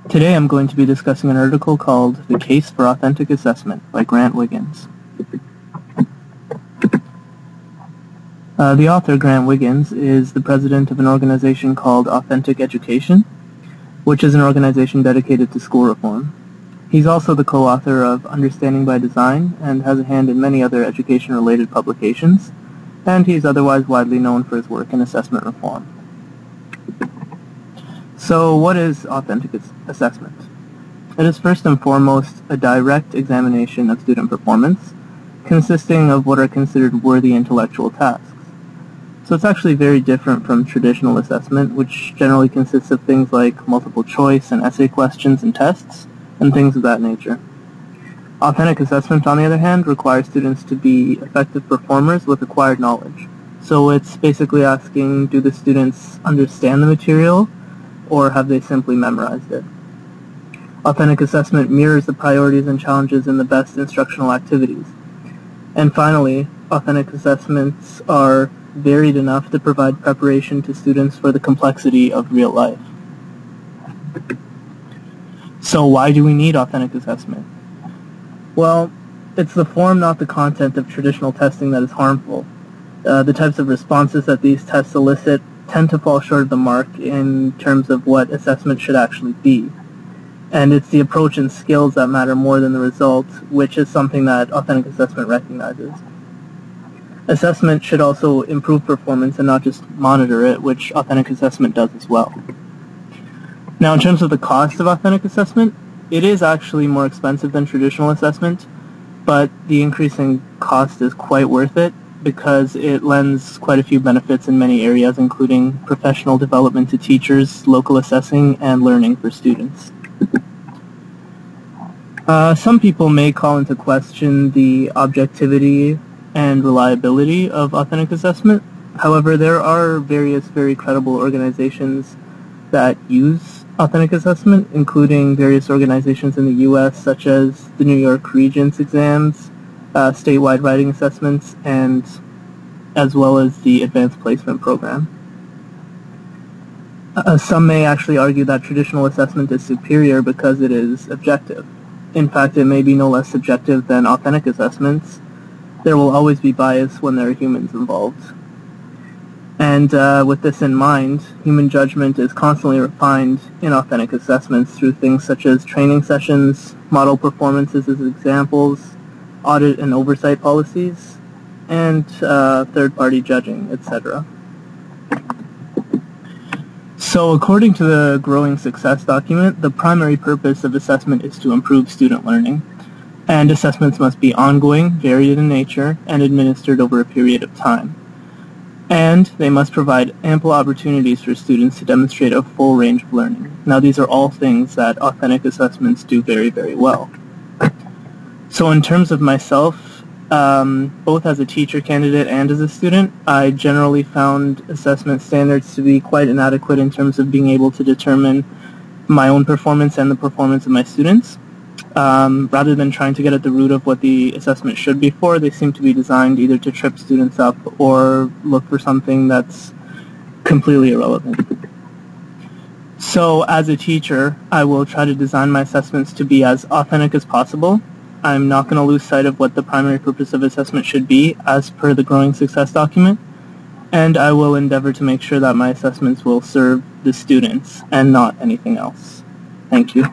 Today I'm going to be discussing an article called The Case for Authentic Assessment by Grant Wiggins. The author, Grant Wiggins, is the president of an organization called Authentic Education, which is an organization dedicated to school reform. He's also the co-author of Understanding by Design and has a hand in many other education-related publications, and he's otherwise widely known for his work in assessment reform. So what is authentic assessment? It is first and foremost a direct examination of student performance, consisting of what are considered worthy intellectual tasks. So it's actually very different from traditional assessment, which generally consists of things like multiple choice and essay questions and tests, and things of that nature. Authentic assessment, on the other hand, requires students to be effective performers with acquired knowledge. So it's basically asking, do the students understand the material, or have they simply memorized it? Authentic assessment mirrors the priorities and challenges in the best instructional activities. And finally, authentic assessments are varied enough to provide preparation to students for the complexity of real life. So why do we need authentic assessment? Well, it's the form, not the content of traditional testing that is harmful. The types of responses that these tests elicit tend to fall short of the mark in terms of what assessment should actually be. And it's the approach and skills that matter more than the result, which is something that authentic assessment recognizes. Assessment should also improve performance and not just monitor it, which authentic assessment does as well. Now, in terms of the cost of authentic assessment, it is actually more expensive than traditional assessment, but the increasing cost is quite worth it because it lends quite a few benefits in many areas, including professional development to teachers, local assessing, and learning for students. Some people may call into question the objectivity and reliability of authentic assessment. However, there are various very credible organizations that use authentic assessment, including various organizations in the U.S. such as the New York Regents exams, statewide writing assessments, and as well as the Advanced Placement Program. Some may actually argue that traditional assessment is superior because it is objective. In fact, it may be no less subjective than authentic assessments. There will always be bias when there are humans involved. And with this in mind, human judgment is constantly refined in authentic assessments through things such as training sessions, model performances as examples, audit and oversight policies, and third-party judging, etc. So according to the Growing Success document, the primary purpose of assessment is to improve student learning, and assessments must be ongoing, varied in nature, and administered over a period of time. And they must provide ample opportunities for students to demonstrate a full range of learning. Now, these are all things that authentic assessments do very, very well. So in terms of myself, both as a teacher candidate and as a student, I generally found assessment standards to be quite inadequate in terms of being able to determine my own performance and the performance of my students. Rather than trying to get at the root of what the assessment should be for, they seem to be designed either to trip students up or look for something that's completely irrelevant. So as a teacher, I will try to design my assessments to be as authentic as possible. I'm not going to lose sight of what the primary purpose of assessment should be as per the Growing Success document, and I will endeavor to make sure that my assessments will serve the students and not anything else. Thank you.